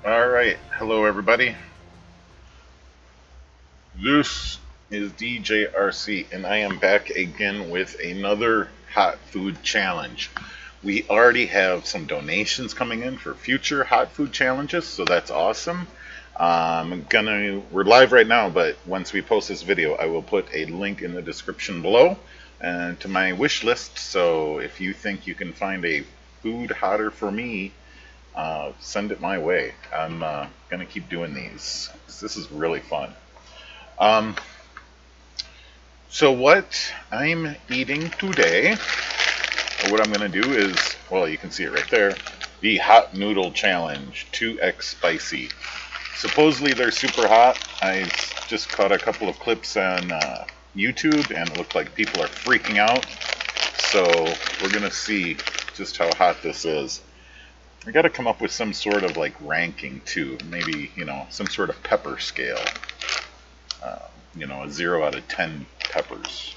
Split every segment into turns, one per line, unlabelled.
Alright, hello everybody. This is DJRC, and I am back again with another hot food challenge. We already have some donations coming in for future hot food challenges, so that's awesome. We're live right now, but once we post this video, I will put a link in the description below to my wish list. So if you think you can find a food hotter for me, send it my way. I'm gonna keep doing these. This is really fun. Um, so what I'm eating today, or what I'm gonna do is, well, you can see it right there, the Hot Noodle Challenge, 2x spicy. Supposedly they're super hot. I just caught a couple of clips on YouTube, and it looked like people are freaking out. So we're gonna see just how hot this is. I got to come up with some sort of like ranking too. Maybe, some sort of pepper scale. A 0 out of 10 peppers.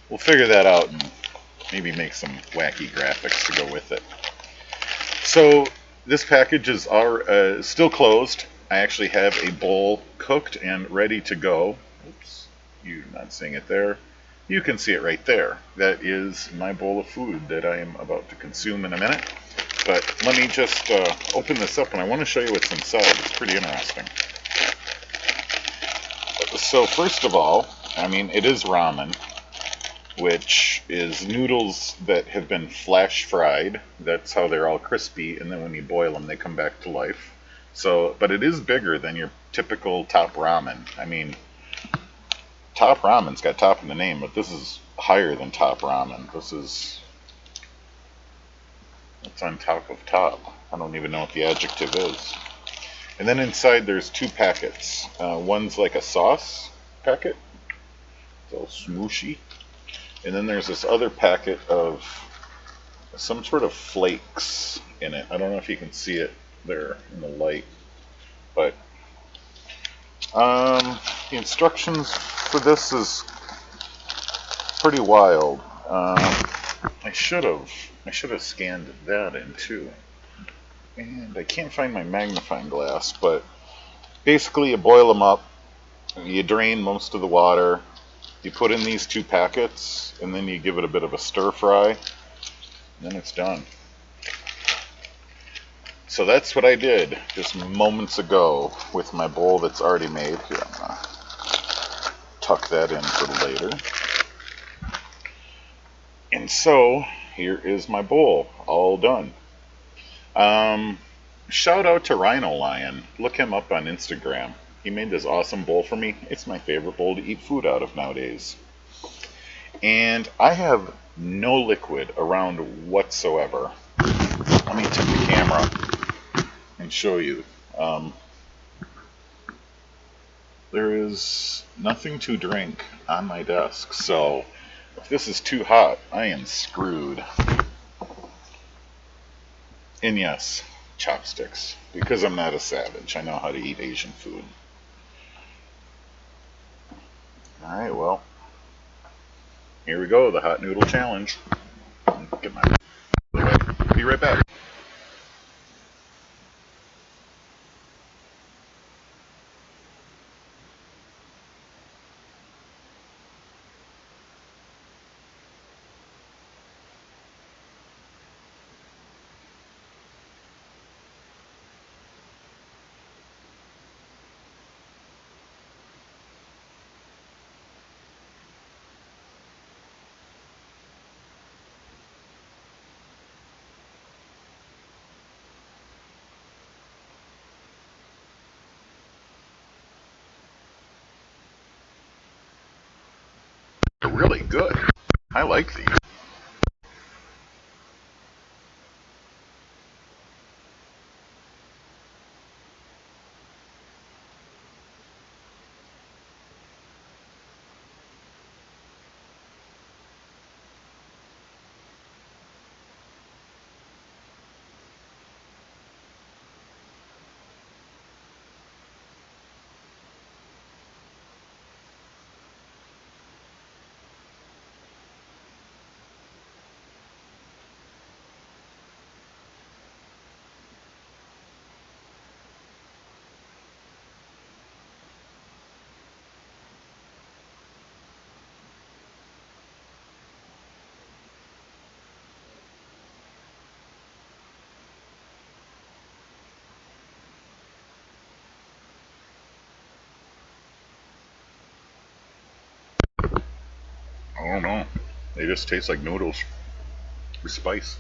We'll figure that out and maybe make some wacky graphics to go with it. So this package is still closed. I actually have a bowl cooked and ready to go. Oops, you're not seeing it there. You can see it right there. That is my bowl of food that I am about to consume in a minute. But let me just open this up, and I want to show you what's inside. It's pretty interesting. So first of all, it is ramen, which is noodles that have been flash fried. That's how they're all crispy, and then when you boil them, they come back to life. But it is bigger than your typical top ramen. Top ramen's got top in the name, but this is higher than top ramen. It's on top of top. I don't even know what the adjective is. And then inside there's two packets. One's like a sauce packet. It's all smooshy. And then there's this other packet of some sort of flakes in it. I don't know if you can see it there in the light. But the instructions for this is pretty wild. I should have scanned that in too. And I can't find my magnifying glass, but basically you boil them up, you drain most of the water, you put in these two packets, and then you give it a bit of a stir fry, and then it's done. So that's what I did just moments ago with my bowl that's already made. Here, I'm going to tuck that in for later. And so here is my bowl, all done. Shout out to RynoLion. Look him up on Instagram. He made this awesome bowl for me. It's my favorite bowl to eat food out of nowadays. And I have no liquid around whatsoever. Let me tip the camera and show you. There is nothing to drink on my desk, so if this is too hot, I am screwed. And yes, chopsticks, because I'm not a savage. I know how to eat Asian food. Alright, well, here we go, the Hot Noodle Challenge. Get my... Be right back. They're really good. I like these. don't know. They just taste like noodles with spice.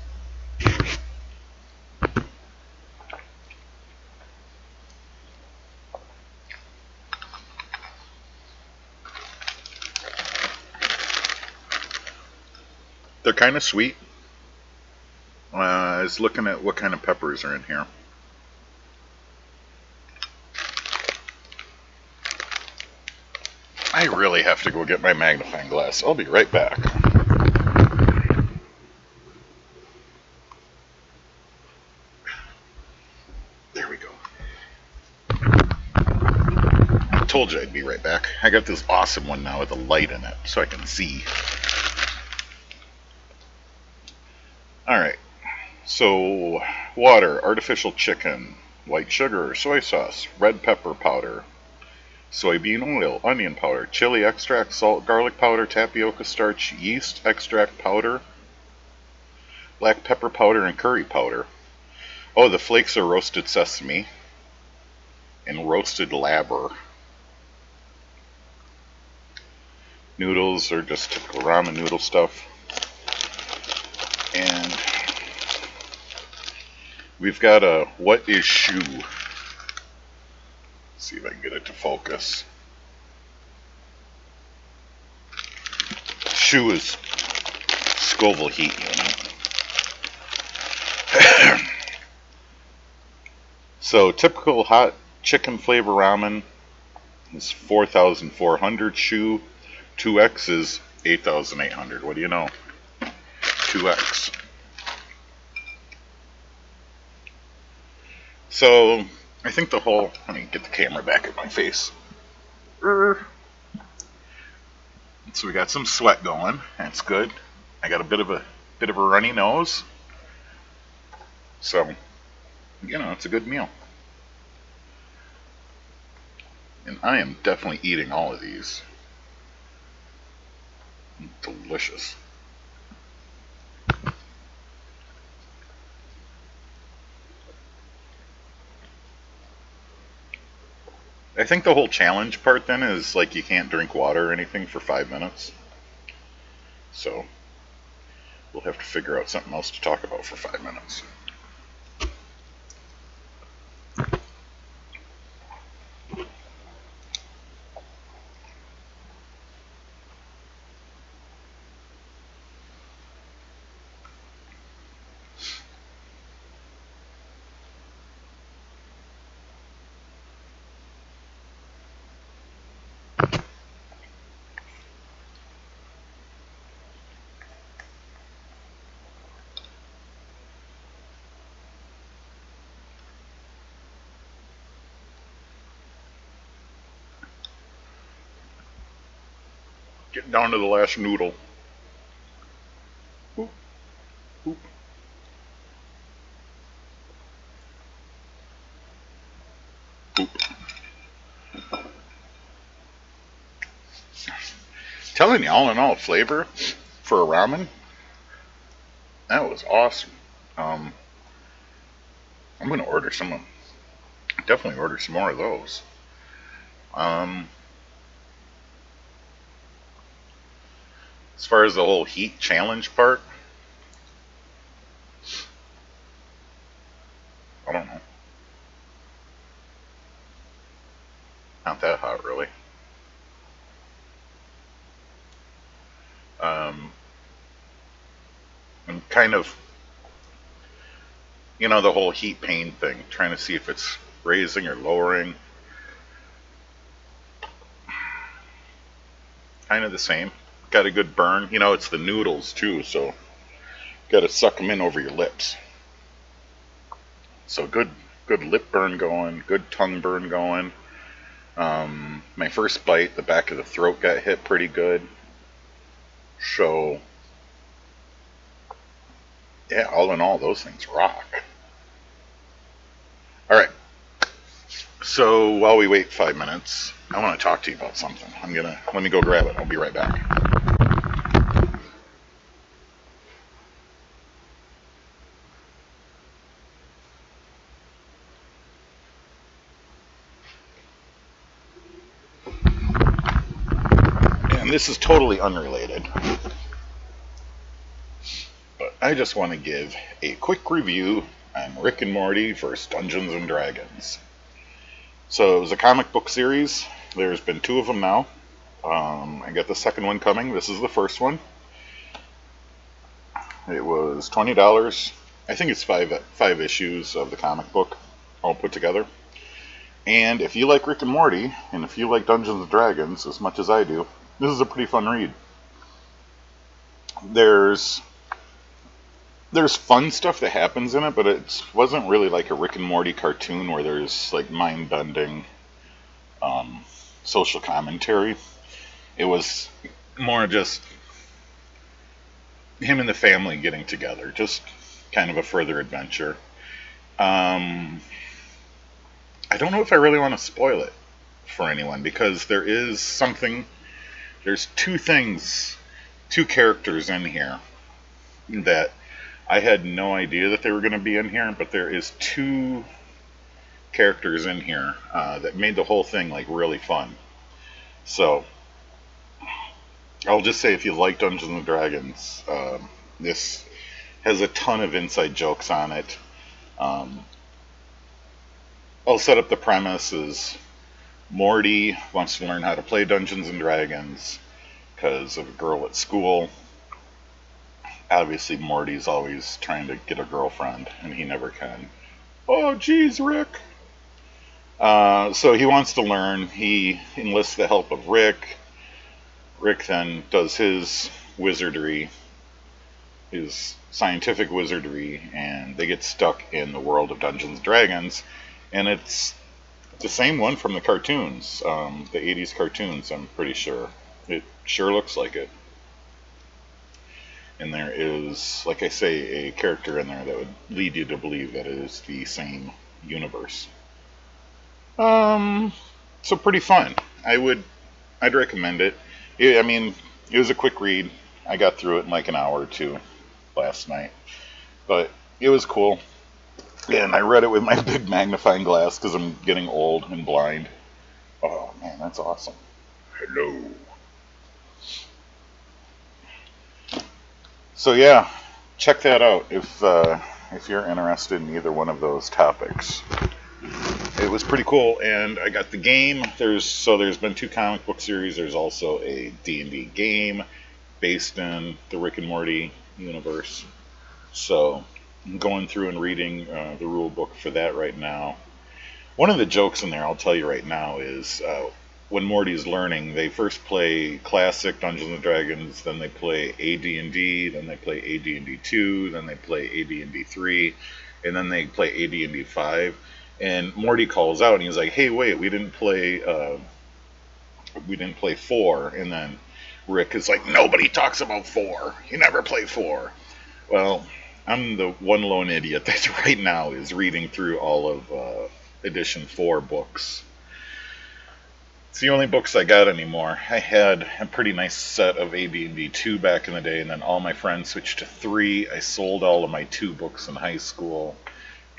They're kind of sweet. I was looking at what kind of peppers are in here. I really have to go get my magnifying glass. I'll be right back. There we go. I told you I'd be right back. I got this awesome one now with a light in it so I can see. Alright. So, water, artificial chicken, white sugar, soy sauce, red pepper powder, soybean oil, onion powder, chili extract, salt, garlic powder, tapioca starch, yeast extract powder, black pepper powder, and curry powder. Oh, the flakes are roasted sesame and roasted labber. Noodles are just typical ramen noodle stuff. And we've got a what is shoe? Let's see if I can get it to focus. Shoe is Scoville heat unit. So typical hot chicken flavor ramen is 4,400 shoe. 2x is 8,800. What do you know? 2x. So I think the whole, let me get the camera back at my face. So we got some sweat going. That's good. I got a bit of a runny nose. So, you know, it's a good meal. And I am definitely eating all of these. Delicious. I think the whole challenge part then is like you can't drink water or anything for 5 minutes. So we'll have to figure out something else to talk about for 5 minutes. Getting down to the last noodle. Boop, boop. Boop. Telling you, all in all, flavor for a ramen, that was awesome. I'm going to order some. Definitely order some more of those. As far as the whole heat challenge part, I don't know. Not that hot, really. I'm kind of, you know, the whole heat pain thing, trying to see if it's raising or lowering. Kind of the same. Got a good burn. You know, it's the noodles too, so got to suck them in over your lips. So good lip burn going, good tongue burn going. My first bite, the back of the throat got hit pretty good. So, yeah, all in all, those things rock. Alright, so while we wait 5 minutes, I want to talk to you about something. Let me go grab it. I'll be right back. And this is totally unrelated. I just want to give a quick review on Rick and Morty vs. Dungeons and Dragons. So it was a comic book series. There's been two of them now. I got the second one coming. This is the first one. It was $20. I think it's five issues of the comic book all put together. And if you like Rick and Morty, and if you like Dungeons and Dragons as much as I do, this is a pretty fun read. There's fun stuff that happens in it, but it wasn't really like a Rick and Morty cartoon where there's like mind-bending social commentary. It was more just him and the family getting together, just kind of a further adventure. I don't know if I really want to spoil it for anyone, because there's two characters in here that I had no idea that they were going to be in here, but there is two characters in here that made the whole thing like really fun. So I'll just say, if you like Dungeons and Dragons, this has a ton of inside jokes on it. I'll set up the premise as Morty wants to learn how to play Dungeons and Dragons because of a girl at school. Obviously, Morty's always trying to get a girlfriend, and he never can. Oh, geez, Rick. So he wants to learn. He enlists the help of Rick. Rick then does his wizardry, his scientific wizardry, and they get stuck in the world of Dungeons and Dragons. And it's the same one from the cartoons, the 80s cartoons, I'm pretty sure. It sure looks like it. And there is, like I say, a character in there that would lead you to believe that it is the same universe. So pretty fun. I'd recommend it. It was a quick read. I got through it in like an hour or two last night. But it was cool. And I read it with my big magnifying glass because I'm getting old and blind. Oh man, that's awesome. Hello. So yeah, check that out if you're interested in either one of those topics. It was pretty cool, and I got the game. There's been two comic book series. There's also a D&D game based in the Rick and Morty universe. So I'm going through and reading the rule book for that right now. One of the jokes in there, I'll tell you right now, is when Morty's learning, they first play classic Dungeons and Dragons, then they play AD&D, then they play AD&D 2, then they play AD&D 3, and then they play AD&D 5. And Morty calls out and he's like, "Hey, wait, we didn't play 4." And then Rick is like, "Nobody talks about 4. You never play 4." Well, I'm the one lone idiot that right now is reading through all of edition 4 books. It's the only books I got anymore. I had a pretty nice set of AD&D 2 back in the day, and then all my friends switched to 3. I sold all of my 2 books in high school,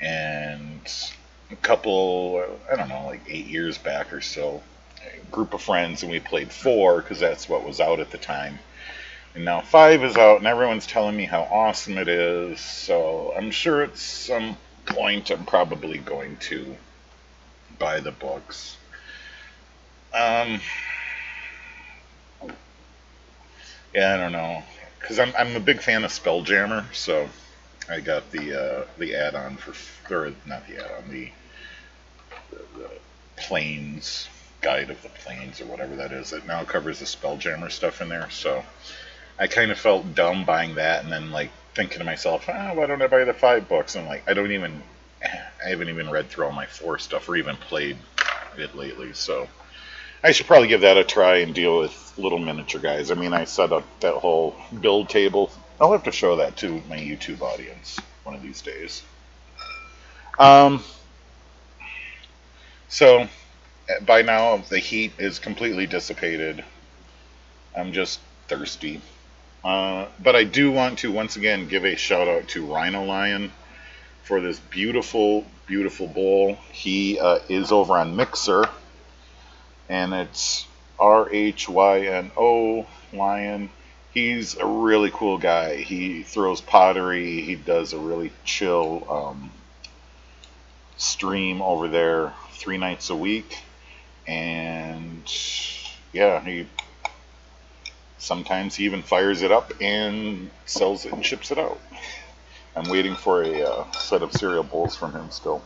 and a couple, I don't know, like 8 years back or so, a group of friends, and we played 4 because that's what was out at the time. And now 5 is out, and everyone's telling me how awesome it is, so I'm sure at some point I'm probably going to buy the books. Yeah, I don't know, because I'm a big fan of Spelljammer, so I got the add-on or not the add-on, the Planes, Guide of the Planes, or whatever that is. It now covers the Spelljammer stuff in there, so I kind of felt dumb buying that, and then like thinking to myself, why don't I buy the 5 books? And like, I haven't even read through all my 4 stuff or even played it lately, so I should probably give that a try and deal with little miniature guys. I set up that whole build table. I'll have to show that to my YouTube audience one of these days. So by now the heat is completely dissipated. I'm just thirsty. But I do want to once again give a shout out to RynoLion for this beautiful, beautiful bowl. He is over on Mixer, and it's RHYNO Lion, He's a really cool guy. He throws pottery. He does a really chill stream over there 3 nights a week. And yeah, he sometimes he even fires it up and sells it and ships it out. I'm waiting for a set of cereal bowls from him still.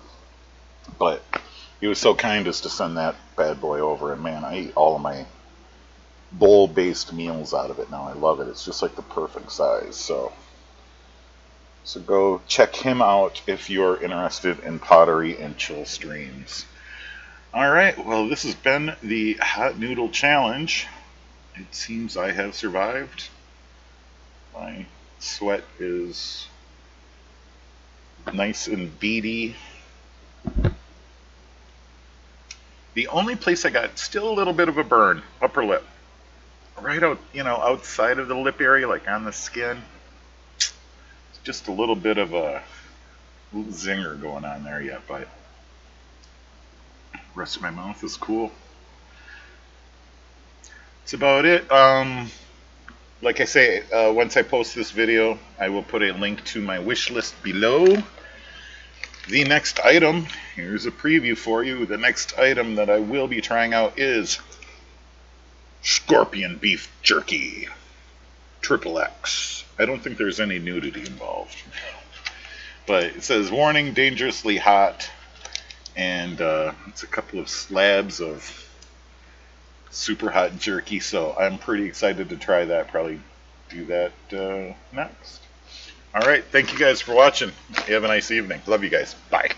But he was so kind as to send that bad boy over, and man, I eat all of my bowl-based meals out of it now. I love it. It's just like the perfect size. So go check him out if you're interested in pottery and chill streams. All right, well, this has been the Hot Noodle Challenge. It seems I have survived. My sweat is nice and beady. The only place I got still a little bit of a burn, upper lip. Right out, outside of the lip area, like on the skin. It's just a little bit of a zinger going on there yet, but the rest of my mouth is cool. That's about it. Like I say, once I post this video, I will put a link to my wish list below. The next item, here's a preview for you. The next item that I will be trying out is scorpion beef jerky. XXX. I don't think there's any nudity involved. But it says, warning, dangerously hot. And it's a couple of slabs of super hot jerky, so I'm pretty excited to try that. Probably do that next. Alright, thank you guys for watching. You have a nice evening. Love you guys. Bye.